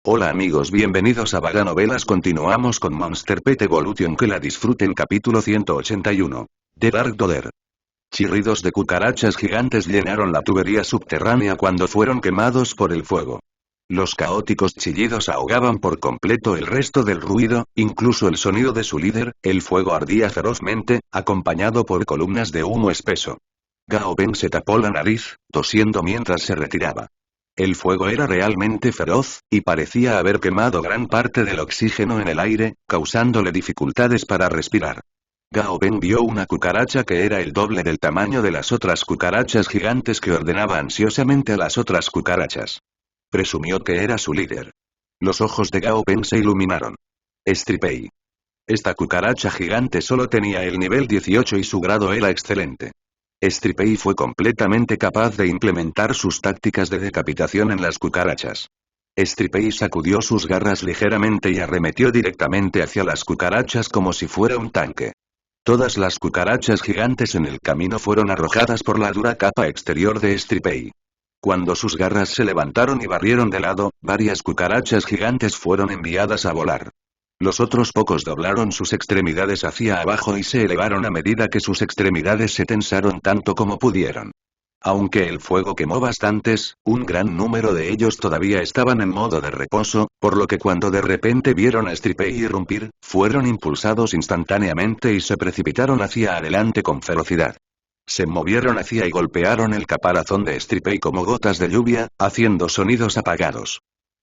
Hola amigos, bienvenidos a Vaga Novelas. Continuamos con Monster Pet Evolution. Que la disfruten. Capítulo 181. The Dark Dodder. Chirridos de cucarachas gigantes llenaron la tubería subterránea cuando fueron quemados por el fuego. Los caóticos chillidos ahogaban por completo el resto del ruido, incluso el sonido de su líder. El fuego ardía ferozmente, acompañado por columnas de humo espeso. Gao Ben se tapó la nariz, tosiendo mientras se retiraba. El fuego era realmente feroz, y parecía haber quemado gran parte del oxígeno en el aire, causándole dificultades para respirar. Gao Ben vio una cucaracha que era el doble del tamaño de las otras cucarachas gigantes que ordenaba ansiosamente a las otras cucarachas. Presumió que era su líder. Los ojos de Gao Ben se iluminaron. Stripey. Esta cucaracha gigante solo tenía el nivel 18 y su grado era excelente. Stripey fue completamente capaz de implementar sus tácticas de decapitación en las cucarachas. Stripey sacudió sus garras ligeramente y arremetió directamente hacia las cucarachas como si fuera un tanque. Todas las cucarachas gigantes en el camino fueron arrojadas por la dura capa exterior de Stripey. Cuando sus garras se levantaron y barrieron de lado, varias cucarachas gigantes fueron enviadas a volar. Los otros pocos doblaron sus extremidades hacia abajo y se elevaron a medida que sus extremidades se tensaron tanto como pudieron. Aunque el fuego quemó bastantes, un gran número de ellos todavía estaban en modo de reposo, por lo que cuando de repente vieron a Stripey irrumpir, fueron impulsados instantáneamente y se precipitaron hacia adelante con ferocidad. Se movieron hacia y golpearon el caparazón de Stripey como gotas de lluvia, haciendo sonidos apagados.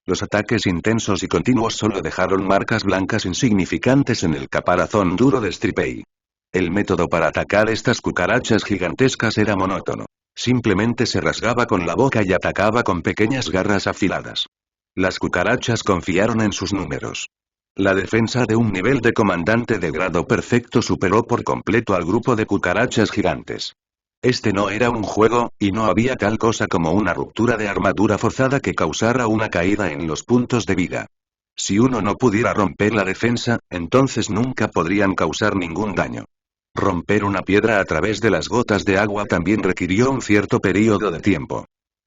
Los ataques intensos y continuos solo dejaron marcas blancas insignificantes en el caparazón duro de Stripey. El método para atacar estas cucarachas gigantescas era monótono. Simplemente se rasgaba con la boca y atacaba con pequeñas garras afiladas. Las cucarachas confiaron en sus números. La defensa de un nivel de comandante de grado perfecto superó por completo al grupo de cucarachas gigantes. Este no era un juego, y no había tal cosa como una ruptura de armadura forzada que causara una caída en los puntos de vida. Si uno no pudiera romper la defensa, entonces nunca podrían causar ningún daño. Romper una piedra a través de las gotas de agua también requirió un cierto período de tiempo.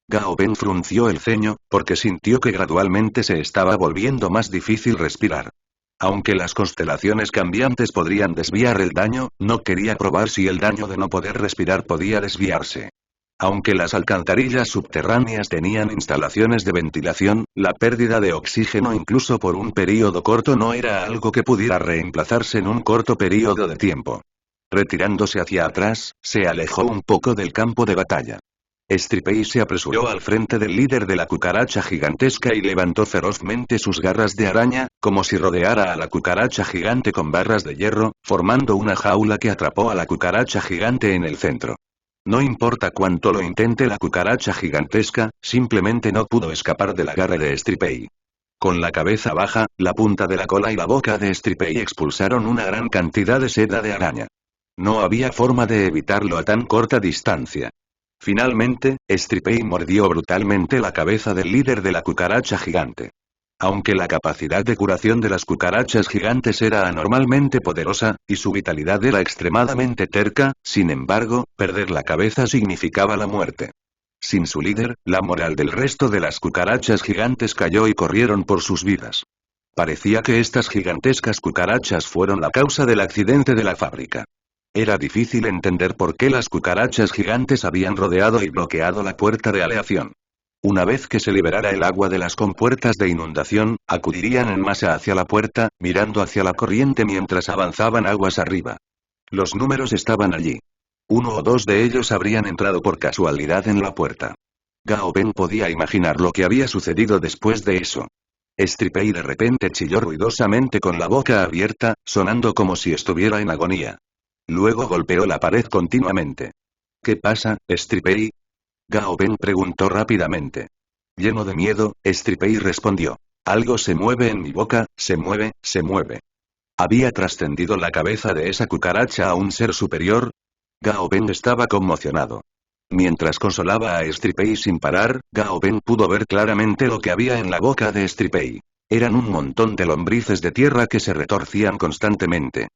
Gao Ben frunció el ceño, porque sintió que gradualmente se estaba volviendo más difícil respirar. Aunque las constelaciones cambiantes podrían desviar el daño, no quería probar si el daño de no poder respirar podía desviarse. Aunque las alcantarillas subterráneas tenían instalaciones de ventilación, la pérdida de oxígeno incluso por un período corto no era algo que pudiera reemplazarse en un corto período de tiempo. Retirándose hacia atrás, se alejó un poco del campo de batalla. Stripey se apresuró al frente del líder de la cucaracha gigantesca y levantó ferozmente sus garras de araña, como si rodeara a la cucaracha gigante con barras de hierro, formando una jaula que atrapó a la cucaracha gigante en el centro. No importa cuánto lo intente la cucaracha gigantesca, simplemente no pudo escapar del agarre de Stripey. Con la cabeza baja, la punta de la cola y la boca de Stripey expulsaron una gran cantidad de seda de araña. No había forma de evitarlo a tan corta distancia. Finalmente, Stripey mordió brutalmente la cabeza del líder de la cucaracha gigante. Aunque la capacidad de curación de las cucarachas gigantes era anormalmente poderosa, y su vitalidad era extremadamente terca, sin embargo, perder la cabeza significaba la muerte. Sin su líder, la moral del resto de las cucarachas gigantes cayó y corrieron por sus vidas. Parecía que estas gigantescas cucarachas fueron la causa del accidente de la fábrica. Era difícil entender por qué las cucarachas gigantes habían rodeado y bloqueado la puerta de aleación. Una vez que se liberara el agua de las compuertas de inundación, acudirían en masa hacia la puerta, mirando hacia la corriente mientras avanzaban aguas arriba. Los números estaban allí. Uno o dos de ellos habrían entrado por casualidad en la puerta. Gao Ben podía imaginar lo que había sucedido después de eso. Stripey de repente chilló ruidosamente con la boca abierta, sonando como si estuviera en agonía. Luego golpeó la pared continuamente. ¿Qué pasa, Stripey? Gao Ben preguntó rápidamente. Lleno de miedo, Stripey respondió. Algo se mueve en mi boca, se mueve, se mueve. ¿Había trascendido la cabeza de esa cucaracha a un ser superior? Gao Ben estaba conmocionado. Mientras consolaba a Stripey sin parar, Gao Ben pudo ver claramente lo que había en la boca de Stripey. Eran un montón de lombrices de tierra que se retorcían constantemente.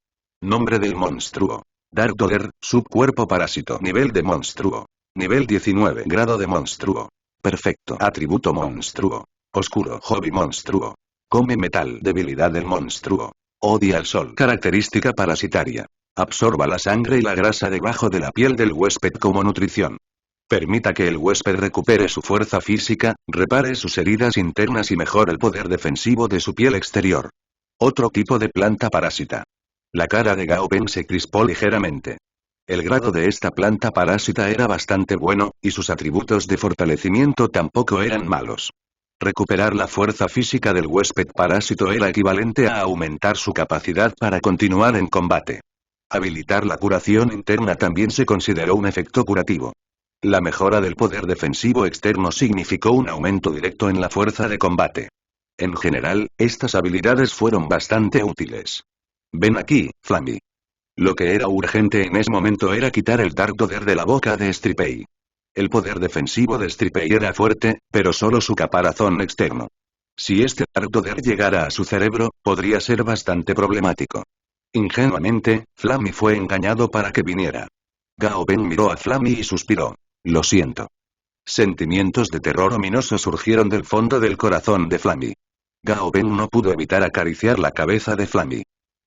Nombre del monstruo. Dark Dodder, subcuerpo parásito. Nivel de monstruo. Nivel 19. Grado de monstruo. Perfecto. Atributo monstruo. Oscuro hobby monstruo. Come metal. Debilidad del monstruo. Odia el sol. Característica parasitaria. Absorba la sangre y la grasa debajo de la piel del huésped como nutrición. Permita que el huésped recupere su fuerza física, repare sus heridas internas y mejore el poder defensivo de su piel exterior. Otro tipo de planta parásita. La cara de Gao Peng se crispó ligeramente. El grado de esta planta parásita era bastante bueno, y sus atributos de fortalecimiento tampoco eran malos. Recuperar la fuerza física del huésped parásito era equivalente a aumentar su capacidad para continuar en combate. Habilitar la curación interna también se consideró un efecto curativo. La mejora del poder defensivo externo significó un aumento directo en la fuerza de combate. En general, estas habilidades fueron bastante útiles. Ven aquí, Flammy. Lo que era urgente en ese momento era quitar el Dark Dodder de la boca de Stripey. El poder defensivo de Stripey era fuerte, pero solo su caparazón externo. Si este Dark Dodder llegara a su cerebro, podría ser bastante problemático. Ingenuamente, Flammy fue engañado para que viniera. Gao Peng miró a Flammy y suspiró. Lo siento. Sentimientos de terror ominoso surgieron del fondo del corazón de Flammy. Gao Peng no pudo evitar acariciar la cabeza de Flammy.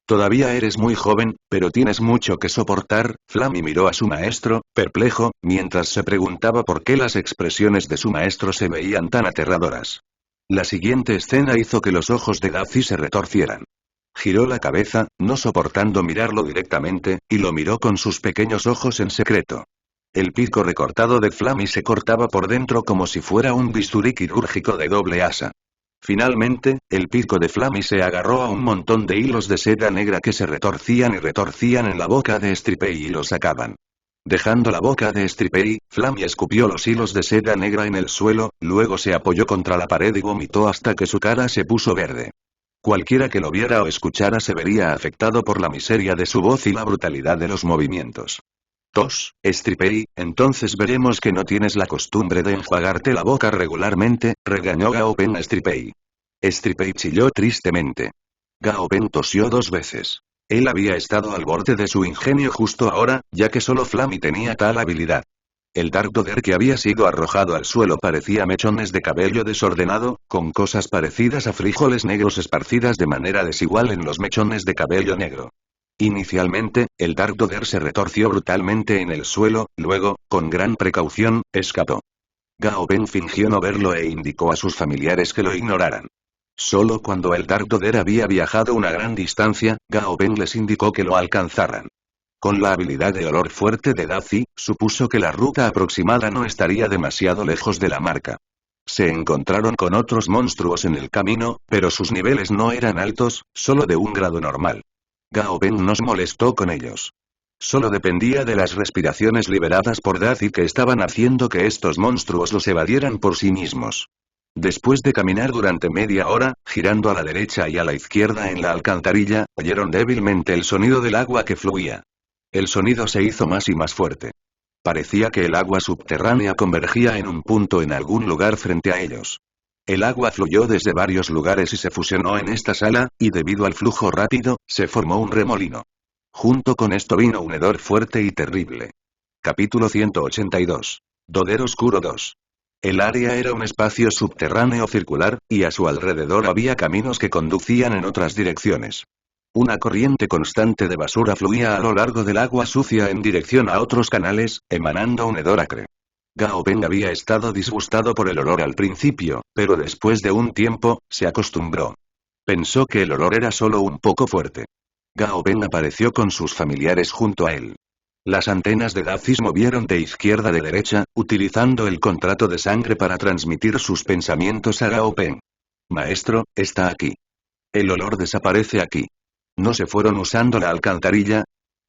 Todavía eres muy joven, pero tienes mucho que soportar. Flammy miró a su maestro, perplejo, mientras se preguntaba por qué las expresiones de su maestro se veían tan aterradoras. La siguiente escena hizo que los ojos de Daffy se retorcieran. Giró la cabeza, no soportando mirarlo directamente, y lo miró con sus pequeños ojos en secreto. El pico recortado de Flammy se cortaba por dentro como si fuera un bisturí quirúrgico de doble asa. Finalmente, el pico de Flammy se agarró a un montón de hilos de seda negra que se retorcían y retorcían en la boca de Stripey y lo sacaban. Dejando la boca de Stripey, Flammy escupió los hilos de seda negra en el suelo, luego se apoyó contra la pared y vomitó hasta que su cara se puso verde. Cualquiera que lo viera o escuchara se vería afectado por la miseria de su voz y la brutalidad de los movimientos. Tos, Stripey, entonces veremos que no tienes la costumbre de enjuagarte la boca regularmente, regañó Gao Peng a Stripey. Stripey chilló tristemente. Gao Peng tosió 2 veces. Él había estado al borde de su ingenio justo ahora, ya que solo Flammy tenía tal habilidad. El Dark Dodder que había sido arrojado al suelo parecía mechones de cabello desordenado, con cosas parecidas a frijoles negros esparcidas de manera desigual en los mechones de cabello negro. Inicialmente, el Dark Dodder se retorció brutalmente en el suelo, luego, con gran precaución, escapó. Gao Peng fingió no verlo e indicó a sus familiares que lo ignoraran. Solo cuando el Dark Dodder había viajado una gran distancia, Gao Peng les indicó que lo alcanzaran. Con la habilidad de olor fuerte de Daffy, supuso que la ruta aproximada no estaría demasiado lejos de la marca. Se encontraron con otros monstruos en el camino, pero sus niveles no eran altos, solo de un grado normal. Gao Peng no se molestó con ellos. Solo dependía de las respiraciones liberadas por Daffy que estaban haciendo que estos monstruos los evadieran por sí mismos. Después de caminar durante media hora, girando a la derecha y a la izquierda en la alcantarilla, oyeron débilmente el sonido del agua que fluía. El sonido se hizo más y más fuerte. Parecía que el agua subterránea convergía en un punto en algún lugar frente a ellos. El agua fluyó desde varios lugares y se fusionó en esta sala, y debido al flujo rápido, se formó un remolino. Junto con esto vino un hedor fuerte y terrible. Capítulo 182. Dodder Oscuro 2. El área era un espacio subterráneo circular, y a su alrededor había caminos que conducían en otras direcciones. Una corriente constante de basura fluía a lo largo del agua sucia en dirección a otros canales, emanando un hedor acre. Gao Peng había estado disgustado por el olor al principio, pero después de un tiempo, se acostumbró. Pensó que el olor era solo un poco fuerte. Gao Peng apareció con sus familiares junto a él. Las antenas de Daffy se movieron de izquierda a derecha, utilizando el contrato de sangre para transmitir sus pensamientos a Gao Peng. Maestro, está aquí. El olor desaparece aquí. ¿No se fueron usando la alcantarilla?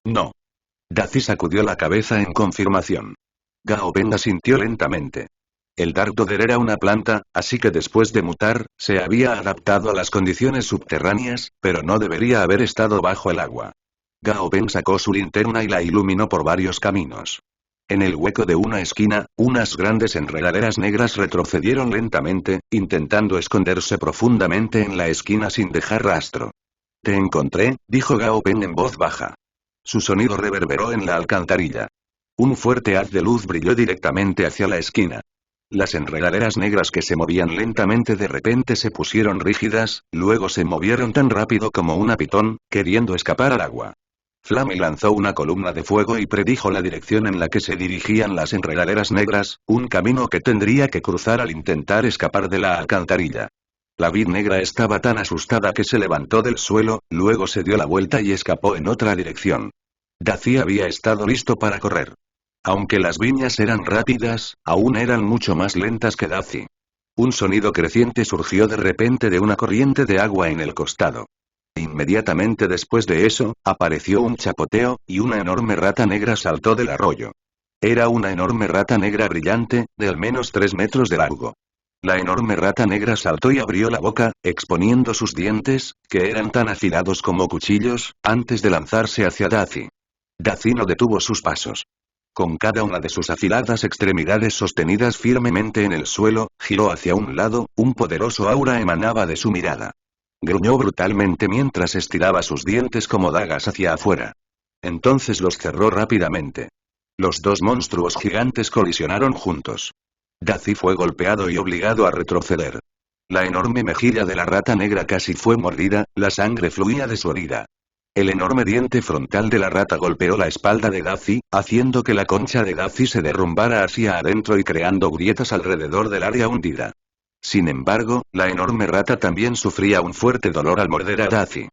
No. Daffy sacudió la cabeza en confirmación. Gao Peng asintió lentamente. El Dark Dodder era una planta, así que después de mutar, se había adaptado a las condiciones subterráneas, pero no debería haber estado bajo el agua. Gao Peng sacó su linterna y la iluminó por varios caminos. En el hueco de una esquina, unas grandes enredaderas negras retrocedieron lentamente, intentando esconderse profundamente en la esquina sin dejar rastro. Te encontré, dijo Gao Peng en voz baja. Su sonido reverberó en la alcantarilla. Un fuerte haz de luz brilló directamente hacia la esquina. Las enredaderas negras que se movían lentamente de repente se pusieron rígidas, luego se movieron tan rápido como una pitón, queriendo escapar al agua. Flammy lanzó una columna de fuego y predijo la dirección en la que se dirigían las enredaderas negras, un camino que tendría que cruzar al intentar escapar de la alcantarilla. La vid negra estaba tan asustada que se levantó del suelo, luego se dio la vuelta y escapó en otra dirección. Daffy había estado listo para correr. Aunque las viñas eran rápidas, aún eran mucho más lentas que Daffy. Un sonido creciente surgió de repente de una corriente de agua en el costado. Inmediatamente después de eso, apareció un chapoteo, y una enorme rata negra saltó del arroyo. Era una enorme rata negra brillante, de al menos 3 metros de largo. La enorme rata negra saltó y abrió la boca, exponiendo sus dientes, que eran tan afilados como cuchillos, antes de lanzarse hacia Daffy. Daffy no detuvo sus pasos. Con cada una de sus afiladas extremidades sostenidas firmemente en el suelo, giró hacia un lado, un poderoso aura emanaba de su mirada. Gruñó brutalmente mientras estiraba sus dientes como dagas hacia afuera. Entonces los cerró rápidamente. Los dos monstruos gigantes colisionaron juntos. Daffy fue golpeado y obligado a retroceder. La enorme mejilla de la rata negra casi fue mordida, la sangre fluía de su herida. El enorme diente frontal de la rata golpeó la espalda de Daffy, haciendo que la concha de Daffy se derrumbara hacia adentro y creando grietas alrededor del área hundida. Sin embargo, la enorme rata también sufría un fuerte dolor al morder a Daffy.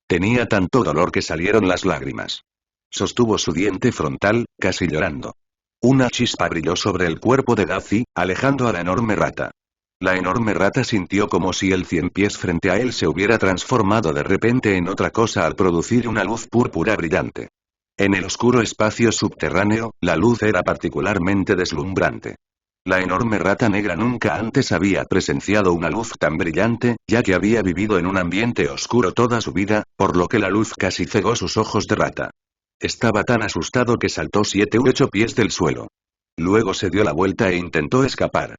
Tenía tanto dolor que salieron las lágrimas. Sostuvo su diente frontal, casi llorando. Una chispa brilló sobre el cuerpo de Daffy, alejando a la enorme rata. La enorme rata sintió como si el 100 pies frente a él se hubiera transformado de repente en otra cosa al producir una luz púrpura brillante. En el oscuro espacio subterráneo, la luz era particularmente deslumbrante. La enorme rata negra nunca antes había presenciado una luz tan brillante, ya que había vivido en un ambiente oscuro toda su vida, por lo que la luz casi cegó sus ojos de rata. Estaba tan asustado que saltó 7 u 8 pies del suelo. Luego se dio la vuelta e intentó escapar.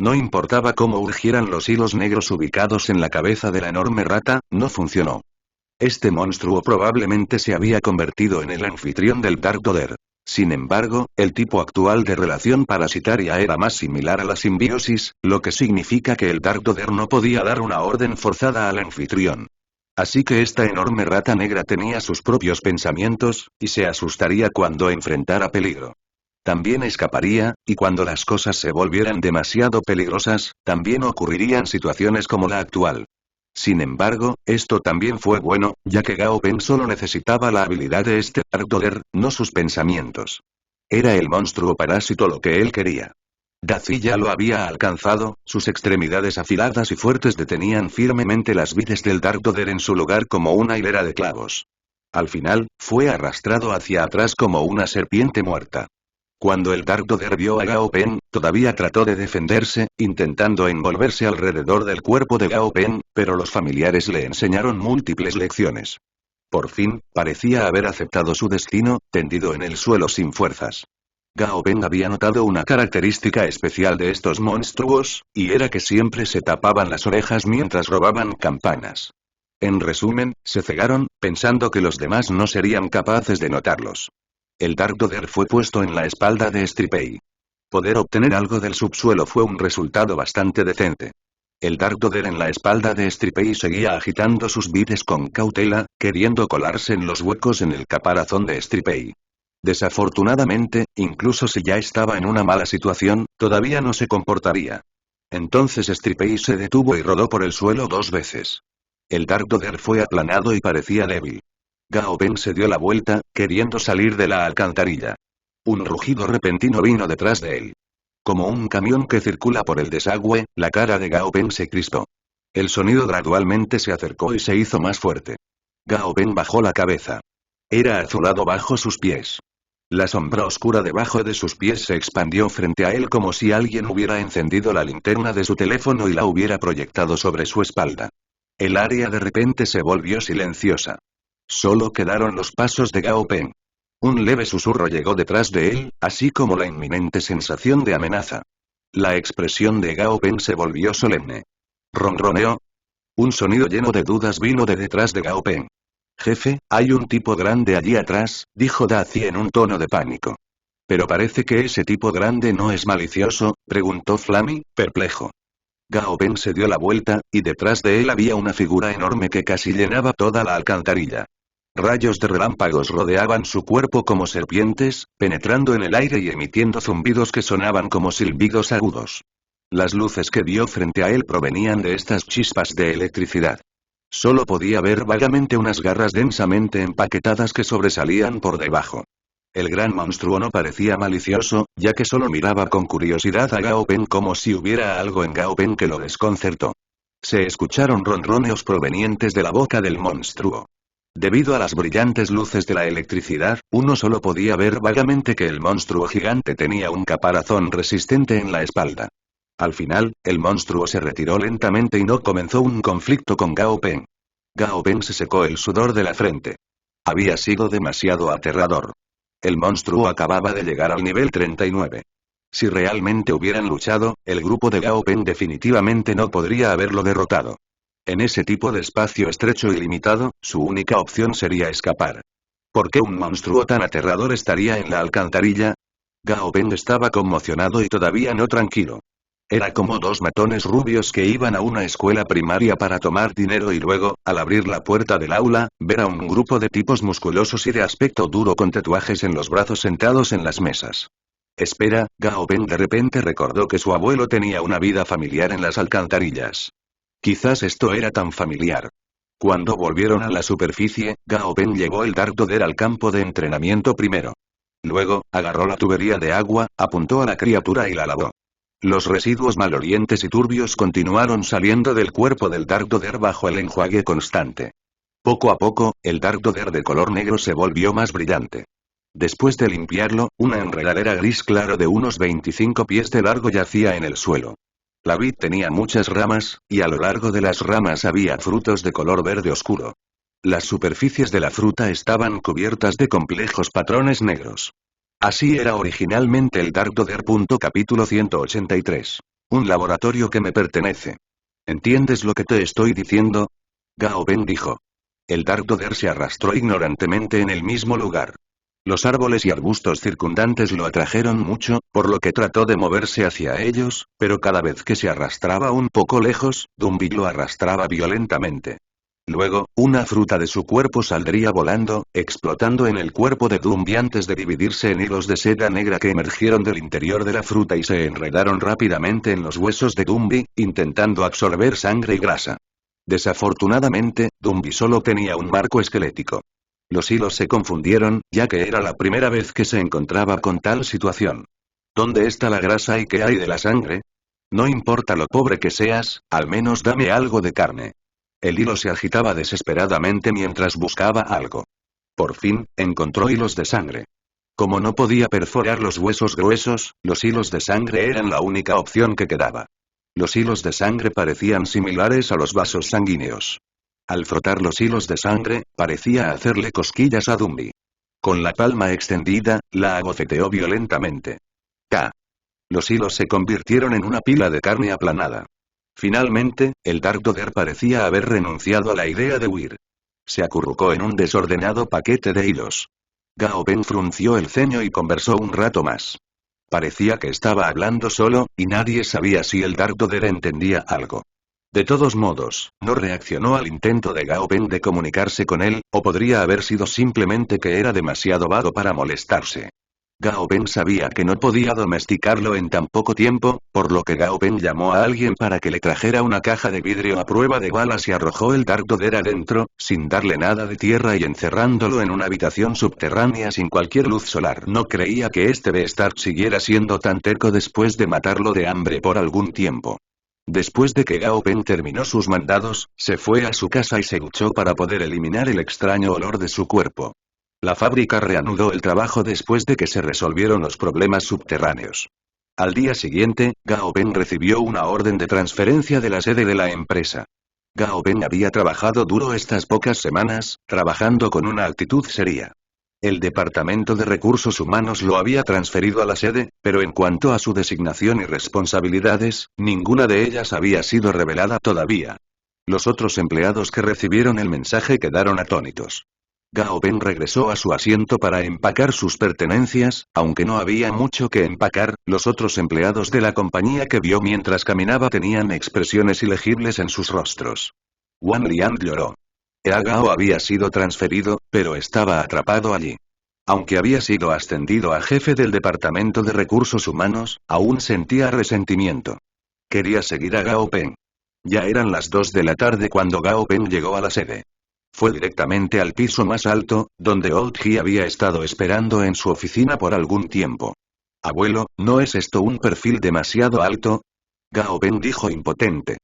No importaba cómo urgieran los hilos negros ubicados en la cabeza de la enorme rata, no funcionó. Este monstruo probablemente se había convertido en el anfitrión del Dark Dodder. Sin embargo, el tipo actual de relación parasitaria era más similar a la simbiosis, lo que significa que el Dark Dodder no podía dar una orden forzada al anfitrión. Así que esta enorme rata negra tenía sus propios pensamientos, y se asustaría cuando enfrentara peligro. También escaparía, y cuando las cosas se volvieran demasiado peligrosas, también ocurrirían situaciones como la actual. Sin embargo, esto también fue bueno, ya que Gao Pen solo necesitaba la habilidad de este Dark Dodder, no sus pensamientos. Era el monstruo parásito lo que él quería. Daffy ya lo había alcanzado, sus extremidades afiladas y fuertes detenían firmemente las vides del Dark Dodder en su lugar como una hilera de clavos. Al final, fue arrastrado hacia atrás como una serpiente muerta. Cuando el Dark Dodder vio a Gao Pen, todavía trató de defenderse, intentando envolverse alrededor del cuerpo de Gao Pen, pero los familiares le enseñaron múltiples lecciones. Por fin, parecía haber aceptado su destino, tendido en el suelo sin fuerzas. Gao Pen había notado una característica especial de estos monstruos, y era que siempre se tapaban las orejas mientras robaban campanas. En resumen, se cegaron, pensando que los demás no serían capaces de notarlos. El Dark Dodder fue puesto en la espalda de Stripey. Poder obtener algo del subsuelo fue un resultado bastante decente. El Dark Dodder en la espalda de Stripey seguía agitando sus vides con cautela, queriendo colarse en los huecos en el caparazón de Stripey. Desafortunadamente, incluso si ya estaba en una mala situación, todavía no se comportaría. Entonces Stripey se detuvo y rodó por el suelo 2 veces. El Dark Dodder fue aplanado y parecía débil. Gao Pen se dio la vuelta, queriendo salir de la alcantarilla. Un rugido repentino vino detrás de él. Como un camión que circula por el desagüe, la cara de Gao Pen se crispó. El sonido gradualmente se acercó y se hizo más fuerte. Gao Pen bajó la cabeza. Era azulado bajo sus pies. La sombra oscura debajo de sus pies se expandió frente a él como si alguien hubiera encendido la linterna de su teléfono y la hubiera proyectado sobre su espalda. El área de repente se volvió silenciosa. Solo quedaron los pasos de Gao Pen. Un leve susurro llegó detrás de él, así como la inminente sensación de amenaza. La expresión de Gao Pen se volvió solemne. Ronroneó. Un sonido lleno de dudas vino de detrás de Gao Pen. Jefe, hay un tipo grande allí atrás, dijo Daffy en un tono de pánico. Pero parece que ese tipo grande no es malicioso, preguntó Flammy, perplejo. Gao Ben se dio la vuelta, y detrás de él había una figura enorme que casi llenaba toda la alcantarilla. Rayos de relámpagos rodeaban su cuerpo como serpientes, penetrando en el aire y emitiendo zumbidos que sonaban como silbidos agudos. Las luces que vio frente a él provenían de estas chispas de electricidad. Solo podía ver vagamente unas garras densamente empaquetadas que sobresalían por debajo. El gran monstruo no parecía malicioso, ya que solo miraba con curiosidad a Gao Ben como si hubiera algo en Gao Ben que lo desconcertó. Se escucharon ronroneos provenientes de la boca del monstruo. Debido a las brillantes luces de la electricidad, uno solo podía ver vagamente que el monstruo gigante tenía un caparazón resistente en la espalda. Al final, el monstruo se retiró lentamente y no comenzó un conflicto con Gao Ben. Gao Ben se secó el sudor de la frente. Había sido demasiado aterrador. El monstruo acababa de llegar al nivel 39. Si realmente hubieran luchado, el grupo de Gao Ben definitivamente no podría haberlo derrotado. En ese tipo de espacio estrecho y limitado, su única opción sería escapar. ¿Por qué un monstruo tan aterrador estaría en la alcantarilla? Gao Ben estaba conmocionado y todavía no tranquilo. Era como dos matones rubios que iban a una escuela primaria para tomar dinero y luego, al abrir la puerta del aula, ver a un grupo de tipos musculosos y de aspecto duro con tatuajes en los brazos sentados en las mesas. Espera, Gao Ben de repente recordó que su abuelo tenía una vida familiar en las alcantarillas. Quizás esto era tan familiar. Cuando volvieron a la superficie, Gao Ben llevó el Dark Dodder al campo de entrenamiento primero. Luego, agarró la tubería de agua, apuntó a la criatura y la lavó. Los residuos malolientes y turbios continuaron saliendo del cuerpo del Dark Dodder bajo el enjuague constante. Poco a poco, el Dark Dodder de color negro se volvió más brillante. Después de limpiarlo, una enredadera gris claro de unos 25 pies de largo yacía en el suelo. La vid tenía muchas ramas, y a lo largo de las ramas había frutos de color verde oscuro. Las superficies de la fruta estaban cubiertas de complejos patrones negros. Así era originalmente el Dark Dodder. Capítulo 183. Un laboratorio que me pertenece. ¿Entiendes lo que te estoy diciendo? Gao Ben dijo. El Dark Dodder se arrastró ignorantemente en el mismo lugar. Los árboles y arbustos circundantes lo atrajeron mucho, por lo que trató de moverse hacia ellos, pero cada vez que se arrastraba un poco lejos, Dumbi lo arrastraba violentamente. Luego, una fruta de su cuerpo saldría volando, explotando en el cuerpo de Dumbi antes de dividirse en hilos de seda negra que emergieron del interior de la fruta y se enredaron rápidamente en los huesos de Dumbi, intentando absorber sangre y grasa. Desafortunadamente, Dumbi solo tenía un marco esquelético. Los hilos se confundieron, ya que era la primera vez que se encontraba con tal situación. ¿Dónde está la grasa y qué hay de la sangre? No importa lo pobre que seas, al menos dame algo de carne. El hilo se agitaba desesperadamente mientras buscaba algo. Por fin, encontró hilos de sangre. Como no podía perforar los huesos gruesos, los hilos de sangre eran la única opción que quedaba. Los hilos de sangre parecían similares a los vasos sanguíneos. Al frotar los hilos de sangre, parecía hacerle cosquillas a Dumbi. Con la palma extendida, la abofeteó violentamente. ¡Ca! Los hilos se convirtieron en una pila de carne aplanada. Finalmente, el Dark Dodder parecía haber renunciado a la idea de huir. Se acurrucó en un desordenado paquete de hilos. Gao Ben frunció el ceño y conversó un rato más. Parecía que estaba hablando solo, y nadie sabía si el Dark Dodder entendía algo. De todos modos, no reaccionó al intento de Gao Ben de comunicarse con él, o podría haber sido simplemente que era demasiado vago para molestarse. Gao Ben sabía que no podía domesticarlo en tan poco tiempo, por lo que Gao Ben llamó a alguien para que le trajera una caja de vidrio a prueba de balas y arrojó el Dark Dodder adentro, sin darle nada de tierra y encerrándolo en una habitación subterránea sin cualquier luz solar. No creía que este Beastar siguiera siendo tan terco después de matarlo de hambre por algún tiempo. Después de que Gao Ben terminó sus mandados, se fue a su casa y se duchó para poder eliminar el extraño olor de su cuerpo. La fábrica reanudó el trabajo después de que se resolvieron los problemas subterráneos. Al día siguiente, Gao Ben recibió una orden de transferencia de la sede de la empresa. Gao Ben había trabajado duro estas pocas semanas, trabajando con una actitud seria. El Departamento de Recursos Humanos lo había transferido a la sede, pero en cuanto a su designación y responsabilidades, ninguna de ellas había sido revelada todavía. Los otros empleados que recibieron el mensaje quedaron atónitos. Gao Peng regresó a su asiento para empacar sus pertenencias, aunque no había mucho que empacar, los otros empleados de la compañía que vio mientras caminaba tenían expresiones ilegibles en sus rostros. Wang Liang lloró. Gao había sido transferido, pero estaba atrapado allí. Aunque había sido ascendido a jefe del Departamento de Recursos Humanos, aún sentía resentimiento. Quería seguir a Gao Peng. Ya eran las 2 de la tarde cuando Gao Peng llegó a la sede. Fue directamente al piso más alto, donde Old He había estado esperando en su oficina por algún tiempo. Abuelo, ¿no es esto un perfil demasiado alto? Gao Peng dijo impotente.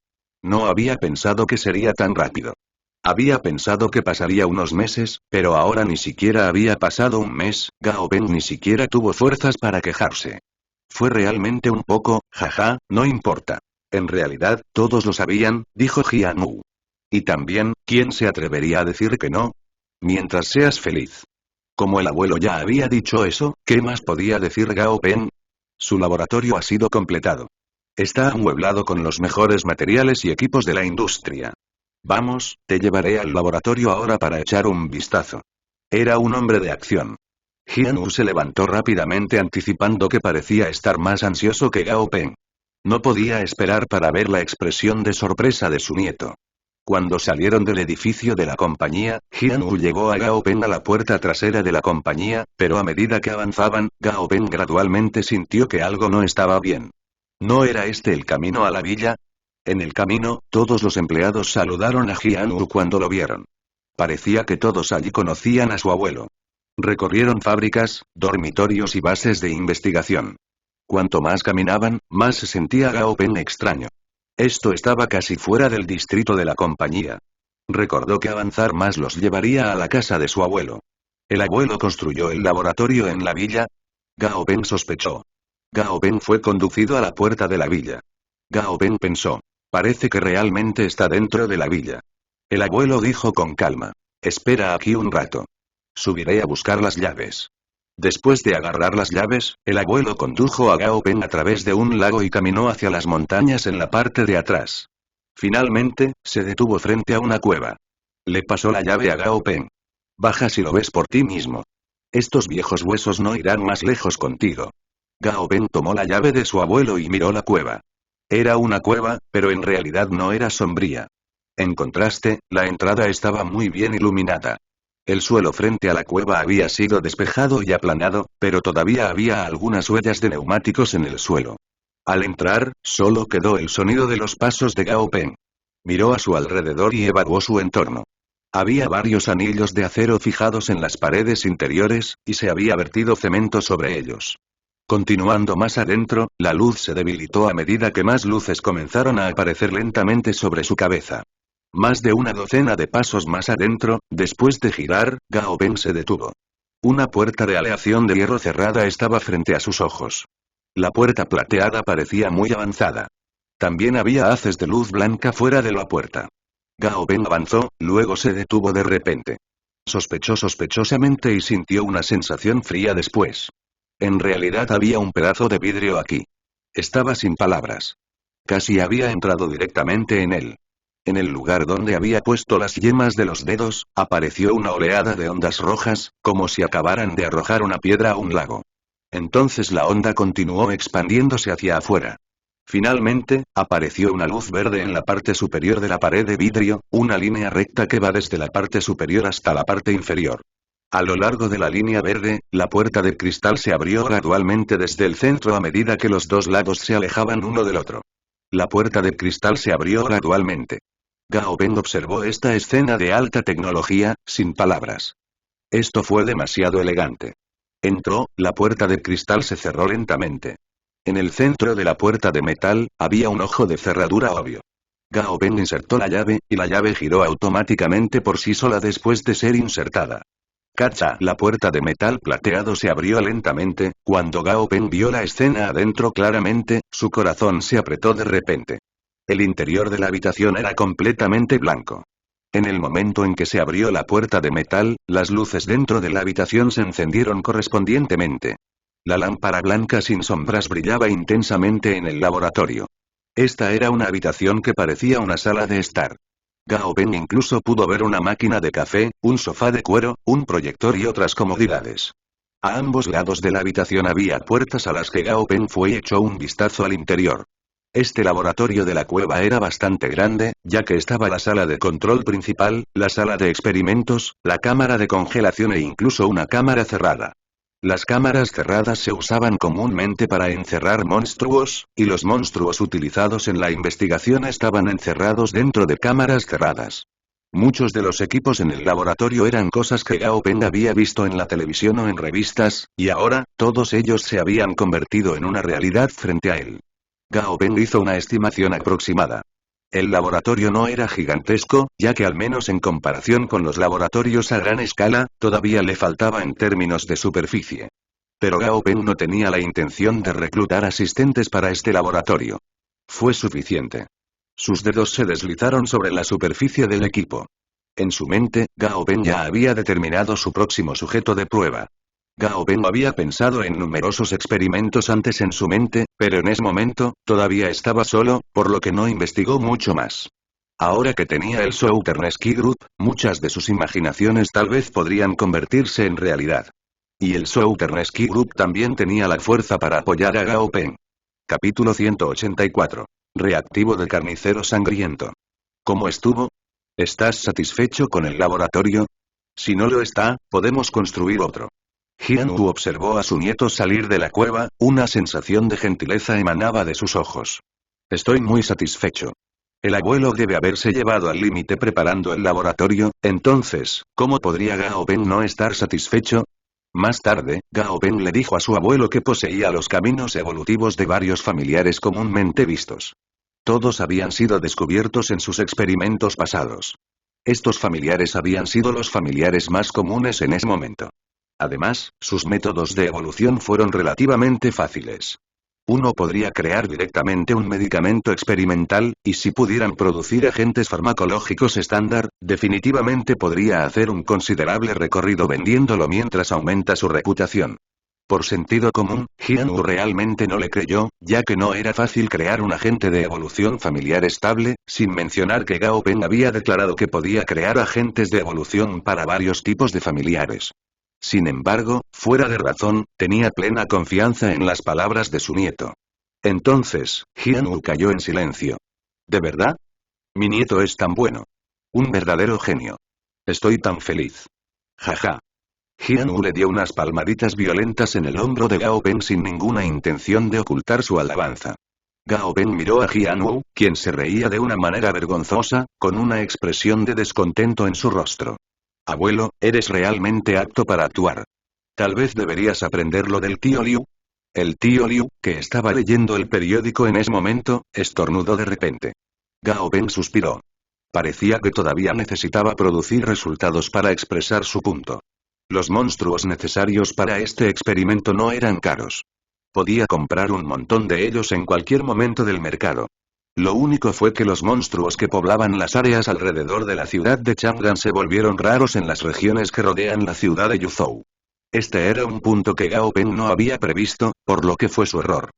No había pensado que sería tan rápido. Había pensado que pasaría unos meses, pero ahora ni siquiera había pasado un mes. Gao Peng ni siquiera tuvo fuerzas para quejarse. Fue realmente un poco, jaja, no importa. En realidad, todos lo sabían, dijo Jian Wu. Y también, ¿quién se atrevería a decir que no? Mientras seas feliz. Como el abuelo ya había dicho eso, ¿qué más podía decir Gao Peng? Su laboratorio ha sido completado. Está amueblado con los mejores materiales y equipos de la industria. Vamos, te llevaré al laboratorio ahora para echar un vistazo. Era un hombre de acción. Jian Wu se levantó rápidamente anticipando que parecía estar más ansioso que Gao Peng. No podía esperar para ver la expresión de sorpresa de su nieto. Cuando salieron del edificio de la compañía, Jian Wu llevó a Gao Peng a la puerta trasera de la compañía, pero a medida que avanzaban, Gao Peng gradualmente sintió que algo no estaba bien. ¿No era este el camino a la villa? En el camino, todos los empleados saludaron a Jian Wu cuando lo vieron. Parecía que todos allí conocían a su abuelo. Recorrieron fábricas, dormitorios y bases de investigación. Cuanto más caminaban, más se sentía Gao Peng extraño. Esto estaba casi fuera del distrito de la compañía. Recordó que avanzar más los llevaría a la casa de su abuelo. ¿El abuelo construyó el laboratorio en la villa? Gao Peng sospechó. Gao Peng fue conducido a la puerta de la villa. Gao Peng pensó. Parece que realmente está dentro de la villa. El abuelo dijo con calma. Espera aquí un rato. Subiré a buscar las llaves. Después de agarrar las llaves, el abuelo condujo a Gao Peng a través de un lago y caminó hacia las montañas en la parte de atrás. Finalmente, se detuvo frente a una cueva. Le pasó la llave a Gao Peng. Baja si lo ves por ti mismo. Estos viejos huesos no irán más lejos contigo. Gao Peng tomó la llave de su abuelo y miró la cueva. Era una cueva, pero en realidad no era sombría. En contraste, la entrada estaba muy bien iluminada. El suelo frente a la cueva había sido despejado y aplanado, pero todavía había algunas huellas de neumáticos en el suelo. Al entrar, solo quedó el sonido de los pasos de Gao Peng. Miró a su alrededor y evaluó su entorno. Había varios anillos de acero fijados en las paredes interiores, y se había vertido cemento sobre ellos. Continuando más adentro, la luz se debilitó a medida que más luces comenzaron a aparecer lentamente sobre su cabeza. Más de una docena de pasos más adentro, después de girar, Gao Peng se detuvo. Una puerta de aleación de hierro cerrada estaba frente a sus ojos. La puerta plateada parecía muy avanzada. También había haces de luz blanca fuera de la puerta. Gao Peng avanzó, luego se detuvo de repente. Sospechó sospechosamente y sintió una sensación fría después. En realidad había un pedazo de vidrio aquí. Estaba sin palabras. Casi había entrado directamente en él. En el lugar donde había puesto las yemas de los dedos, apareció una oleada de ondas rojas, como si acabaran de arrojar una piedra a un lago. Entonces la onda continuó expandiéndose hacia afuera. Finalmente, apareció una luz verde en la parte superior de la pared de vidrio, una línea recta que va desde la parte superior hasta la parte inferior. A lo largo de la línea verde, la puerta de cristal se abrió gradualmente desde el centro a medida que los dos lados se alejaban uno del otro. La puerta de cristal se abrió gradualmente. Gao Peng observó esta escena de alta tecnología, sin palabras. Esto fue demasiado elegante. Entró, la puerta de cristal se cerró lentamente. En el centro de la puerta de metal, había un ojo de cerradura obvio. Gao Peng insertó la llave, y la llave giró automáticamente por sí sola después de ser insertada. ¡Cacha! La puerta de metal plateado se abrió lentamente. Cuando Gao Peng vio la escena adentro claramente, su corazón se apretó de repente. El interior de la habitación era completamente blanco. En el momento en que se abrió la puerta de metal, las luces dentro de la habitación se encendieron correspondientemente. La lámpara blanca sin sombras brillaba intensamente en el laboratorio. Esta era una habitación que parecía una sala de estar. Gao Ben incluso pudo ver una máquina de café, un sofá de cuero, un proyector y otras comodidades. A ambos lados de la habitación había puertas a las que Gao Ben fue y echó un vistazo al interior. Este laboratorio de la cueva era bastante grande, ya que estaba la sala de control principal, la sala de experimentos, la cámara de congelación e incluso una cámara cerrada. Las cámaras cerradas se usaban comúnmente para encerrar monstruos, y los monstruos utilizados en la investigación estaban encerrados dentro de cámaras cerradas. Muchos de los equipos en el laboratorio eran cosas que Gao Peng había visto en la televisión o en revistas, y ahora, todos ellos se habían convertido en una realidad frente a él. Gao Peng hizo una estimación aproximada. El laboratorio no era gigantesco, ya que al menos en comparación con los laboratorios a gran escala, todavía le faltaba en términos de superficie. Pero Gao Peng no tenía la intención de reclutar asistentes para este laboratorio. Fue suficiente. Sus dedos se deslizaron sobre la superficie del equipo. En su mente, Gao Peng ya había determinado su próximo sujeto de prueba. Gao Peng había pensado en numerosos experimentos antes en su mente, pero en ese momento, todavía estaba solo, por lo que no investigó mucho más. Ahora que tenía el Southern Ski Group, muchas de sus imaginaciones tal vez podrían convertirse en realidad. Y el Southern Ski Group también tenía la fuerza para apoyar a Gao Peng. Capítulo 184. Reactivo de carnicero sangriento. ¿Cómo estuvo? ¿Estás satisfecho con el laboratorio? Si no lo está, podemos construir otro. Jian Wu observó a su nieto salir de la cueva, una sensación de gentileza emanaba de sus ojos. Estoy muy satisfecho. El abuelo debe haberse llevado al límite preparando el laboratorio, entonces, ¿cómo podría Gao Peng no estar satisfecho? Más tarde, Gao Peng le dijo a su abuelo que poseía los caminos evolutivos de varios familiares comúnmente vistos. Todos habían sido descubiertos en sus experimentos pasados. Estos familiares habían sido los familiares más comunes en ese momento. Además, sus métodos de evolución fueron relativamente fáciles. Uno podría crear directamente un medicamento experimental, y si pudieran producir agentes farmacológicos estándar, definitivamente podría hacer un considerable recorrido vendiéndolo mientras aumenta su reputación. Por sentido común, Jian Wu realmente no le creyó, ya que no era fácil crear un agente de evolución familiar estable, sin mencionar que Gao Peng había declarado que podía crear agentes de evolución para varios tipos de familiares. Sin embargo, fuera de razón, tenía plena confianza en las palabras de su nieto. Entonces, Jian Wu cayó en silencio. ¿De verdad? Mi nieto es tan bueno. Un verdadero genio. Estoy tan feliz. Jaja. Jian Wu le dio unas palmaditas violentas en el hombro de Gao Peng sin ninguna intención de ocultar su alabanza. Gao Peng miró a Jian Wu, quien se reía de una manera vergonzosa, con una expresión de descontento en su rostro. Abuelo, eres realmente apto para actuar. Tal vez deberías aprenderlo del tío Liu. El tío Liu, que estaba leyendo el periódico en ese momento, estornudó de repente. Gao Peng suspiró. Parecía que todavía necesitaba producir resultados para expresar su punto. Los monstruos necesarios para este experimento no eran caros. Podía comprar un montón de ellos en cualquier momento del mercado. Lo único fue que los monstruos que poblaban las áreas alrededor de la ciudad de Chang'an se volvieron raros en las regiones que rodean la ciudad de Yuzhou. Este era un punto que Gao Peng no había previsto, por lo que fue su error.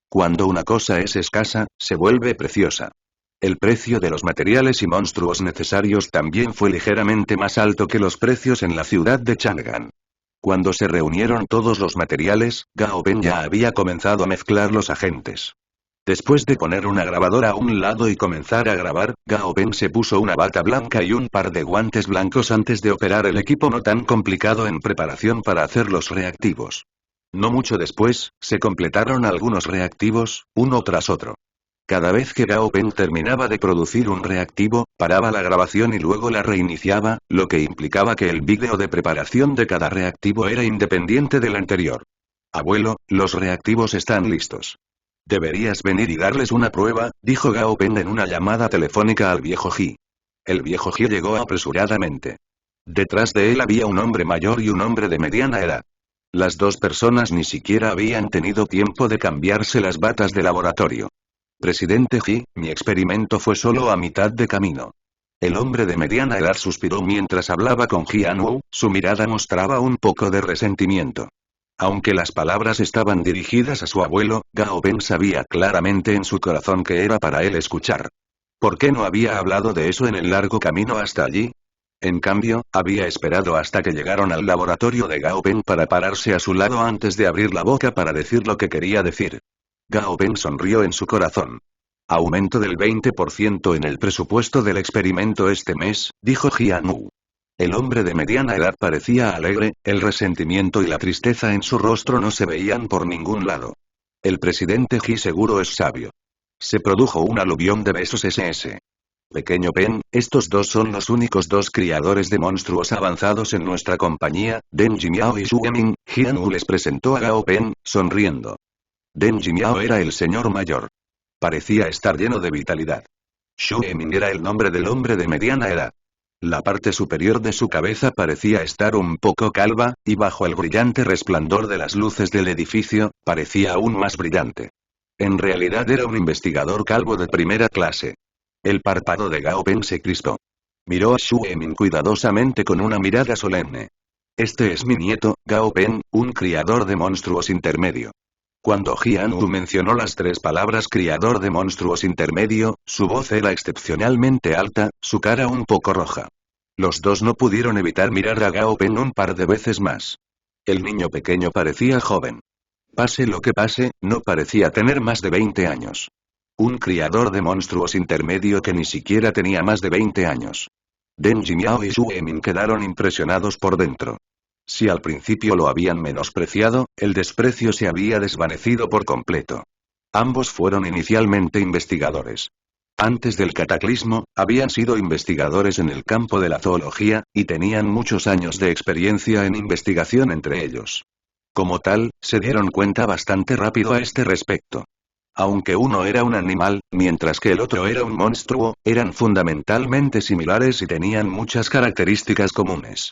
Cuando una cosa es escasa, se vuelve preciosa. El precio de los materiales y monstruos necesarios también fue ligeramente más alto que los precios en la ciudad de Chang'an. Cuando se reunieron todos los materiales, Gao Peng ya había comenzado a mezclar los agentes. Después de poner una grabadora a un lado y comenzar a grabar, Gao Peng se puso una bata blanca y un par de guantes blancos antes de operar el equipo no tan complicado en preparación para hacer los reactivos. No mucho después, se completaron algunos reactivos, uno tras otro. Cada vez que Gao Peng terminaba de producir un reactivo, paraba la grabación y luego la reiniciaba, lo que implicaba que el vídeo de preparación de cada reactivo era independiente del anterior. Abuelo, los reactivos están listos. Deberías venir y darles una prueba, dijo Gao Peng en una llamada telefónica al viejo Ji. El viejo Ji llegó apresuradamente. Detrás de él había un hombre mayor y un hombre de mediana edad. Las dos personas ni siquiera habían tenido tiempo de cambiarse las batas de laboratorio. Presidente Ji, mi experimento fue solo a mitad de camino. El hombre de mediana edad suspiró mientras hablaba con Jian Wu, su mirada mostraba un poco de resentimiento. Aunque las palabras estaban dirigidas a su abuelo, Gao Peng sabía claramente en su corazón que era para él escuchar. ¿Por qué no había hablado de eso en el largo camino hasta allí? En cambio, había esperado hasta que llegaron al laboratorio de Gao Peng para pararse a su lado antes de abrir la boca para decir lo que quería decir. Gao Peng sonrió en su corazón. Aumento del 20% en el presupuesto del experimento este mes, dijo Jian Wu. El hombre de mediana edad parecía alegre, el resentimiento y la tristeza en su rostro no se veían por ningún lado. El presidente Ji seguro es sabio. Se produjo un aluvión de besos SS. Pequeño Pen, estos dos son los únicos dos criadores de monstruos avanzados en nuestra compañía, Deng Jimiao y Xu Eming. Jian Wu les presentó a Gao Pen, sonriendo. Deng Jimiao era el señor mayor. Parecía estar lleno de vitalidad. Xu Eming era el nombre del hombre de mediana edad. La parte superior de su cabeza parecía estar un poco calva, y bajo el brillante resplandor de las luces del edificio, parecía aún más brillante. En realidad era un investigador calvo de primera clase. El párpado de Gao Pen se crispó. Miró a Xu Eming cuidadosamente con una mirada solemne. Este es mi nieto, Gao Pen, un criador de monstruos intermedio. Cuando Jian Wu mencionó las tres palabras criador de monstruos intermedio, su voz era excepcionalmente alta, su cara un poco roja. Los dos no pudieron evitar mirar a Gao Pen un par de veces más. El niño pequeño parecía joven. Pase lo que pase, no parecía tener más de 20 años. Un criador de monstruos intermedio que ni siquiera tenía más de 20 años. Deng Jimiao y Xu Eming quedaron impresionados por dentro. Si al principio lo habían menospreciado, el desprecio se había desvanecido por completo. Ambos fueron inicialmente investigadores. Antes del cataclismo, habían sido investigadores en el campo de la zoología, y tenían muchos años de experiencia en investigación entre ellos. Como tal, se dieron cuenta bastante rápido a este respecto. Aunque uno era un animal, mientras que el otro era un monstruo, eran fundamentalmente similares y tenían muchas características comunes.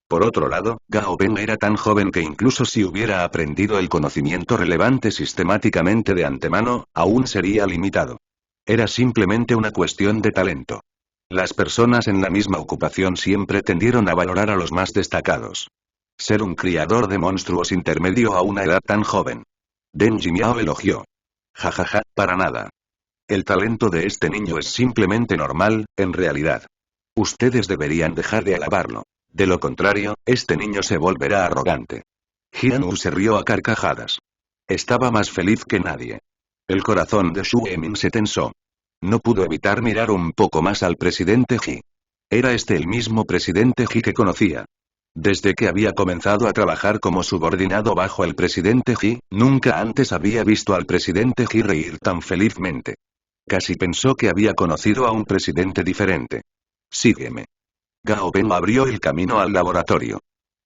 Por otro lado, Gao Pen era tan joven que incluso si hubiera aprendido el conocimiento relevante sistemáticamente de antemano, aún sería limitado. Era simplemente una cuestión de talento. Las personas en la misma ocupación siempre tendieron a valorar a los más destacados. Ser un criador de monstruos intermedio a una edad tan joven. Deng Jimiao elogió. Jajaja, para nada. El talento de este niño es simplemente normal, en realidad. Ustedes deberían dejar de alabarlo. De lo contrario, este niño se volverá arrogante. Jian Wu se rió a carcajadas. Estaba más feliz que nadie. El corazón de Xu Eming se tensó. No pudo evitar mirar un poco más al presidente Ji. Era este el mismo presidente Ji que conocía. Desde que había comenzado a trabajar como subordinado bajo el presidente Ji, nunca antes había visto al presidente Ji reír tan felizmente. Casi pensó que había conocido a un presidente diferente. Sígueme. Gao Pen abrió el camino al laboratorio.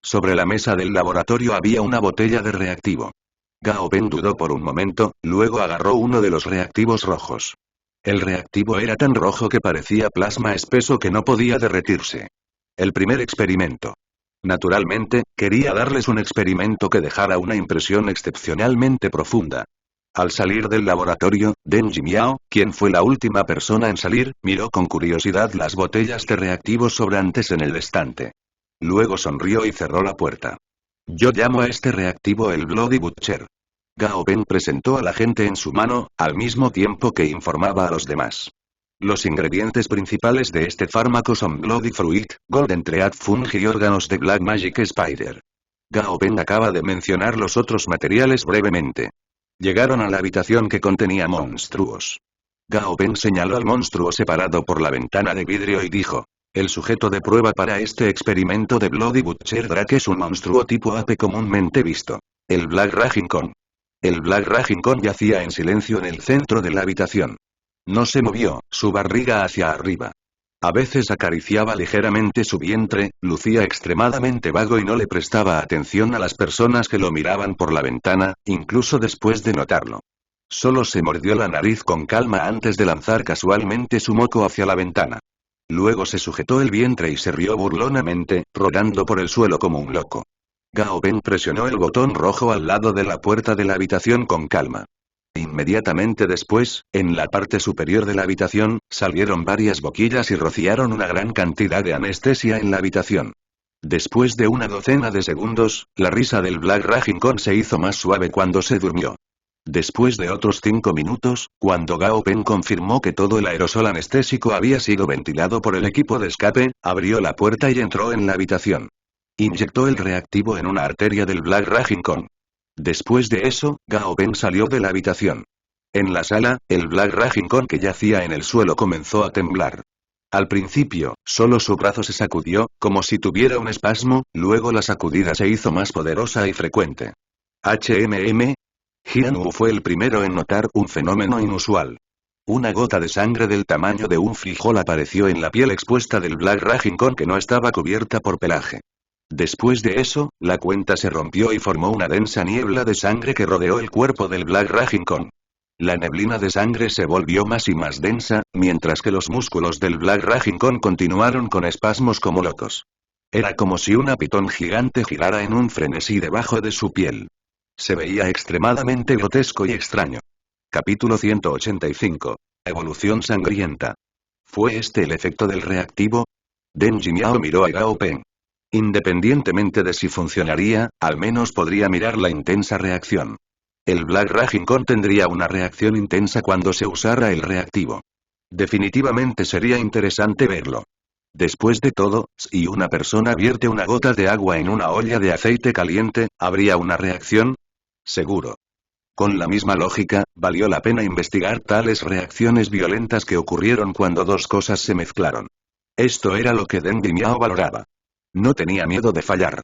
Sobre la mesa del laboratorio había una botella de reactivo. Gao Pen dudó por un momento, luego agarró uno de los reactivos rojos. El reactivo era tan rojo que parecía plasma espeso que no podía derretirse. El primer experimento. Naturalmente, quería darles un experimento que dejara una impresión excepcionalmente profunda. Al salir del laboratorio, Deng Jimiao, quien fue la última persona en salir, miró con curiosidad las botellas de reactivos sobrantes en el estante. Luego sonrió y cerró la puerta. Yo llamo a este reactivo el Bloody Butcher. Gao Pen presentó a la gente en su mano, al mismo tiempo que informaba a los demás. Los ingredientes principales de este fármaco son Bloody Fruit, Golden Thread Fungi y órganos de Black Magic Spider. Gao Pen acaba de mencionar los otros materiales brevemente. Llegaron a la habitación que contenía monstruos. Gao Pen señaló al monstruo separado por la ventana de vidrio y dijo: el sujeto de prueba para este experimento de Bloody Butcher Drake es un monstruo tipo ape comúnmente visto. El Black Raging Kong. El Black Raging Kong yacía en silencio en el centro de la habitación. No se movió, su barriga hacia arriba. A veces acariciaba ligeramente su vientre, lucía extremadamente vago y no le prestaba atención a las personas que lo miraban por la ventana, incluso después de notarlo. Solo se mordió la nariz con calma antes de lanzar casualmente su moco hacia la ventana. Luego se sujetó el vientre y se rió burlonamente, rodando por el suelo como un loco. Gao Pen presionó el botón rojo al lado de la puerta de la habitación con calma. Inmediatamente después, en la parte superior de la habitación, salieron varias boquillas y rociaron una gran cantidad de anestesia en la habitación. Después de una docena de segundos, la risa del Black Raging Kong se hizo más suave cuando se durmió. Después de otros 5 minutos, cuando Gao Peng confirmó que todo el aerosol anestésico había sido ventilado por el equipo de escape, abrió la puerta y entró en la habitación. Inyectó el reactivo en una arteria del Black Raging Kong. Después de eso, Gao Peng salió de la habitación. En la sala, el Black Raging Kong que yacía en el suelo comenzó a temblar. Al principio, solo su brazo se sacudió, como si tuviera un espasmo, luego la sacudida se hizo más poderosa y frecuente. Jian Wu fue el primero en notar un fenómeno inusual. Una gota de sangre del tamaño de un frijol apareció en la piel expuesta del Black Raging Kong que no estaba cubierta por pelaje. Después de eso, la cuenta se rompió y formó una densa niebla de sangre que rodeó el cuerpo del Black Raging Kong. La neblina de sangre se volvió más y más densa, mientras que los músculos del Black Raging Kong continuaron con espasmos como locos. Era como si una pitón gigante girara en un frenesí debajo de su piel. Se veía extremadamente grotesco y extraño. Capítulo 185. Evolución sangrienta. ¿Fue este el efecto del reactivo? Deng Jinmiao miró a Gao Peng. Independientemente de si funcionaría, al menos podría mirar la intensa reacción. El Black Raging Kong tendría una reacción intensa cuando se usara el reactivo. Definitivamente sería interesante verlo. Después de todo, si una persona vierte una gota de agua en una olla de aceite caliente, ¿habría una reacción? Seguro. Con la misma lógica, valió la pena investigar tales reacciones violentas que ocurrieron cuando dos cosas se mezclaron. Esto era lo que Deng Jinmiao valoraba. No tenía miedo de fallar.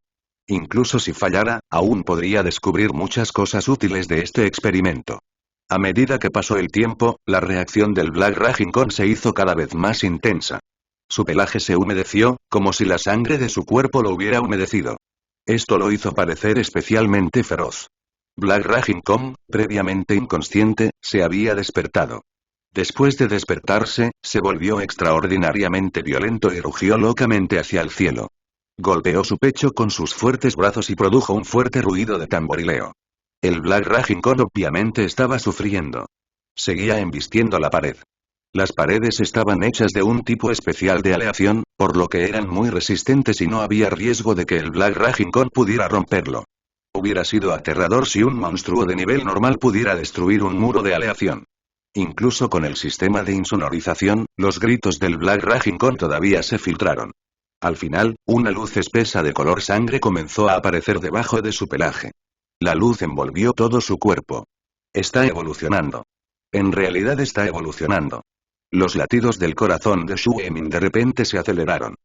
Incluso si fallara, aún podría descubrir muchas cosas útiles de este experimento. A medida que pasó el tiempo, la reacción del Black Raging Kong se hizo cada vez más intensa. Su pelaje se humedeció, como si la sangre de su cuerpo lo hubiera humedecido. Esto lo hizo parecer especialmente feroz. Black Raging Kong, previamente inconsciente, se había despertado. Después de despertarse, se volvió extraordinariamente violento y rugió locamente hacia el cielo. Golpeó su pecho con sus fuertes brazos y produjo un fuerte ruido de tamborileo. El Black Raging Kong obviamente estaba sufriendo. Seguía embistiendo la pared. Las paredes estaban hechas de un tipo especial de aleación, por lo que eran muy resistentes y no había riesgo de que el Black Raging Kong pudiera romperlo. Hubiera sido aterrador si un monstruo de nivel normal pudiera destruir un muro de aleación. Incluso con el sistema de insonorización, los gritos del Black Raging Kong todavía se filtraron. Al final, una luz espesa de color sangre comenzó a aparecer debajo de su pelaje. La luz envolvió todo su cuerpo. Está evolucionando. En realidad está evolucionando. Los latidos del corazón de Xu Emin de repente se aceleraron.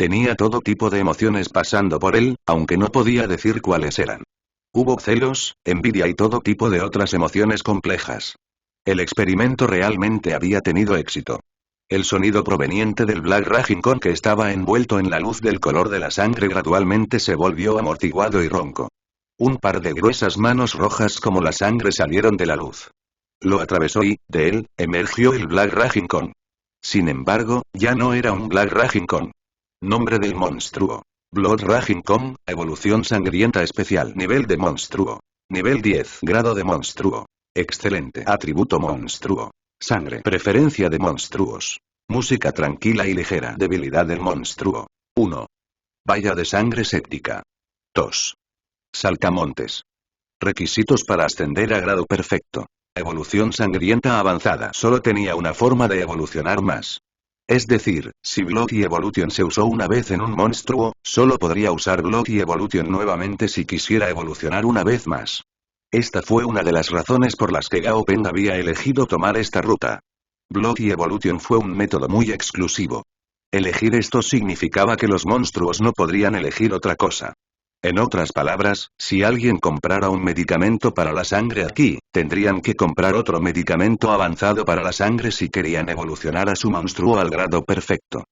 Tenía todo tipo de emociones pasando por él, aunque no podía decir cuáles eran. Hubo celos, envidia y todo tipo de otras emociones complejas. El experimento realmente había tenido éxito. El sonido proveniente del Black Raging Kong que estaba envuelto en la luz del color de la sangre gradualmente se volvió amortiguado y ronco. Un par de gruesas manos rojas como la sangre salieron de la luz. Lo atravesó y, de él, emergió el Black Raging Kong. Sin embargo, ya no era un Black Raging Kong. Nombre del monstruo. Blood Raging Kong, evolución sangrienta especial. Nivel de monstruo. Nivel 10. Grado de monstruo. Excelente. Atributo monstruo. Sangre. Preferencia de monstruos. Música tranquila y ligera. Debilidad del monstruo. 1. Valla de sangre séptica. 2. Saltamontes. Requisitos para ascender a grado perfecto. Evolución sangrienta avanzada. Solo tenía una forma de evolucionar más. Es decir, si Bloody Evolution se usó una vez en un monstruo, solo podría usar Bloody Evolution nuevamente si quisiera evolucionar una vez más. Esta fue una de las razones por las que Gao Peng había elegido tomar esta ruta. Bloody Evolution fue un método muy exclusivo. Elegir esto significaba que los monstruos no podrían elegir otra cosa. En otras palabras, si alguien comprara un medicamento para la sangre aquí, tendrían que comprar otro medicamento avanzado para la sangre si querían evolucionar a su monstruo al grado perfecto.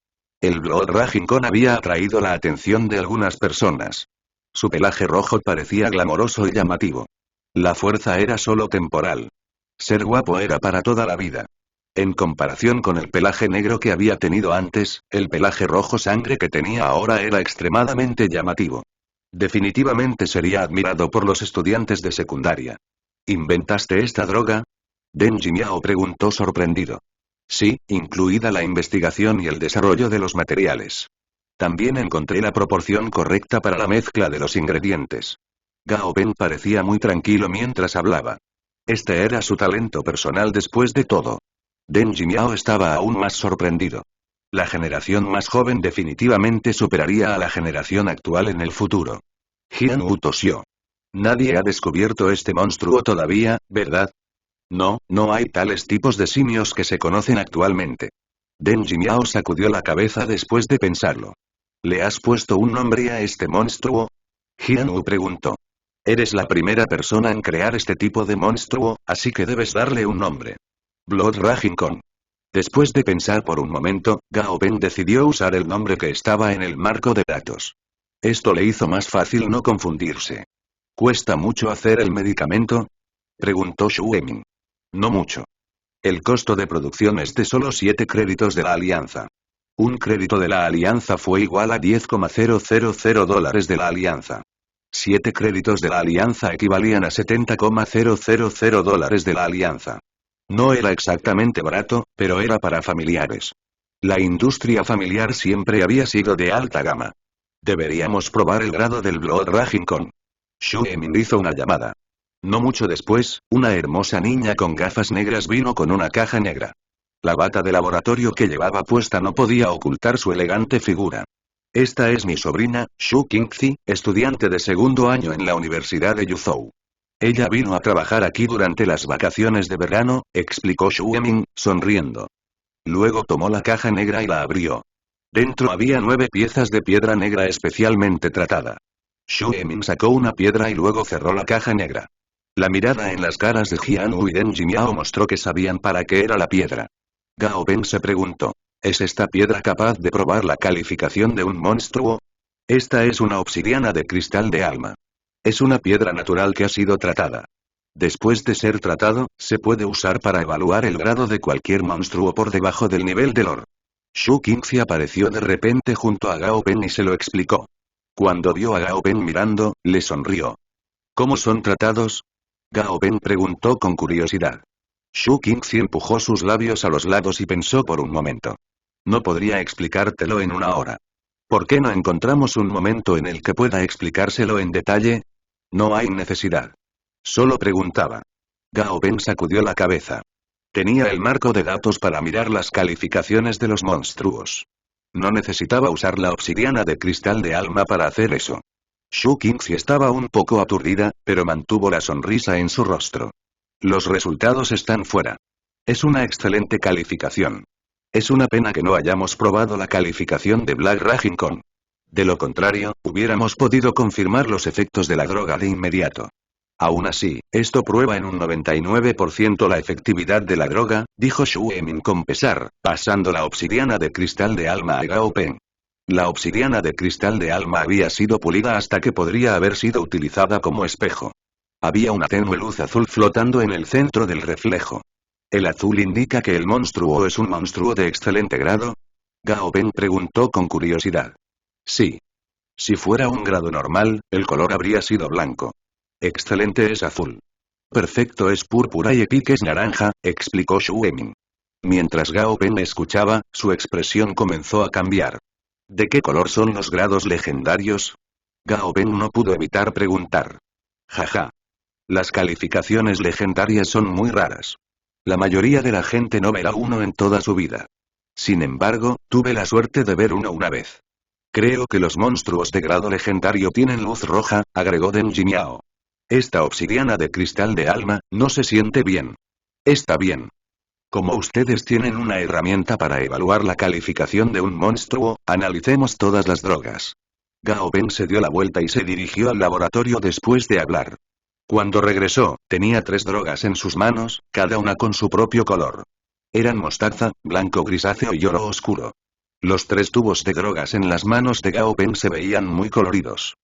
El Blood Raging Kong había atraído la atención de algunas personas. Su pelaje rojo parecía glamoroso y llamativo. La fuerza era solo temporal. Ser guapo era para toda la vida. En comparación con el pelaje negro que había tenido antes, el pelaje rojo sangre que tenía ahora era extremadamente llamativo. Definitivamente sería admirado por los estudiantes de secundaria. ¿Inventaste esta droga? Deng Jinmiao preguntó sorprendido. Sí, incluida la investigación y el desarrollo de los materiales. También encontré la proporción correcta para la mezcla de los ingredientes. Gao Peng parecía muy tranquilo mientras hablaba. Este era su talento personal después de todo. Deng Jimiao estaba aún más sorprendido. La generación más joven definitivamente superaría a la generación actual en el futuro. Jian Wu tosió. Nadie ha descubierto este monstruo todavía, ¿verdad? No, no hay tales tipos de simios que se conocen actualmente. Deng Jimiao sacudió la cabeza después de pensarlo. ¿Le has puesto un nombre a este monstruo? Jian Wu preguntó. Eres la primera persona en crear este tipo de monstruo, así que debes darle un nombre. Blood Raging Kong. Después de pensar por un momento, Gao Ben decidió usar el nombre que estaba en el marco de datos. Esto le hizo más fácil no confundirse. ¿Cuesta mucho hacer el medicamento? Preguntó Xu Eming. No mucho. El costo de producción es de solo 7 créditos de la alianza. Un crédito de la alianza fue igual a $10,000 de la alianza. 7 créditos de la alianza equivalían a $70,000 de la alianza. No era exactamente barato, pero era para familiares. La industria familiar siempre había sido de alta gama. Deberíamos probar el grado del Blood Raging Kong. Xu Eming hizo una llamada. No mucho después, una hermosa niña con gafas negras vino con una caja negra. La bata de laboratorio que llevaba puesta no podía ocultar su elegante figura. Esta es mi sobrina, Xu Qingzi, estudiante de segundo año en la Universidad de Yuzhou. Ella vino a trabajar aquí durante las vacaciones de verano, explicó Xu Eming, sonriendo. Luego tomó la caja negra y la abrió. Dentro había 9 piezas de piedra negra especialmente tratada. Xu Eming sacó una piedra y luego cerró la caja negra. La mirada en las caras de Jian Wu y Deng Jimiao mostró que sabían para qué era la piedra. Gao Ben se preguntó. ¿Es esta piedra capaz de probar la calificación de un monstruo? Esta es una obsidiana de cristal de alma. Es una piedra natural que ha sido tratada. Después de ser tratado, se puede usar para evaluar el grado de cualquier monstruo por debajo del nivel de lore. Xu Qingzi apareció de repente junto a Gao Ben y se lo explicó. Cuando vio a Gao Ben mirando, le sonrió. ¿Cómo son tratados? Gao Ben preguntó con curiosidad. Xu Qingzi empujó sus labios a los lados y pensó por un momento. No podría explicártelo en una hora. ¿Por qué no encontramos un momento en el que pueda explicárselo en detalle? No hay necesidad. Solo preguntaba. Gao Ben sacudió la cabeza. Tenía el marco de datos para mirar las calificaciones de los monstruos. No necesitaba usar la obsidiana de cristal de alma para hacer eso. Xu Qingzi estaba un poco aturdida, pero mantuvo la sonrisa en su rostro. Los resultados están fuera. Es una excelente calificación. Es una pena que no hayamos probado la calificación de Black Raging Kong. De lo contrario, hubiéramos podido confirmar los efectos de la droga de inmediato. Aún así, esto prueba en un 99% la efectividad de la droga, dijo Xu Eming con pesar, pasando la obsidiana de cristal de alma a Gao Ben. La obsidiana de cristal de alma había sido pulida hasta que podría haber sido utilizada como espejo. Había una tenue luz azul flotando en el centro del reflejo. ¿El azul indica que el monstruo es un monstruo de excelente grado? Gao Ben preguntó con curiosidad. Sí. Si fuera un grado normal, el color habría sido blanco. Excelente es azul. Perfecto es púrpura y Epic es naranja, explicó Xu Eming. Mientras Gao Ben escuchaba, su expresión comenzó a cambiar. ¿De qué color son los grados legendarios? Gao Ben no pudo evitar preguntar. Jaja. Las calificaciones legendarias son muy raras. La mayoría de la gente no verá uno en toda su vida. Sin embargo, tuve la suerte de ver uno una vez. Creo que los monstruos de grado legendario tienen luz roja, agregó Deng Jimiao. Esta obsidiana de cristal de alma, no se siente bien. Está bien. Como ustedes tienen una herramienta para evaluar la calificación de un monstruo, analicemos todas las drogas. Gao Ben se dio la vuelta y se dirigió al laboratorio después de hablar. Cuando regresó, tenía 3 drogas en sus manos, cada una con su propio color. Eran mostaza, blanco grisáceo y oro oscuro. Los 3 tubos de drogas en las manos de Gao Ben se veían muy coloridos.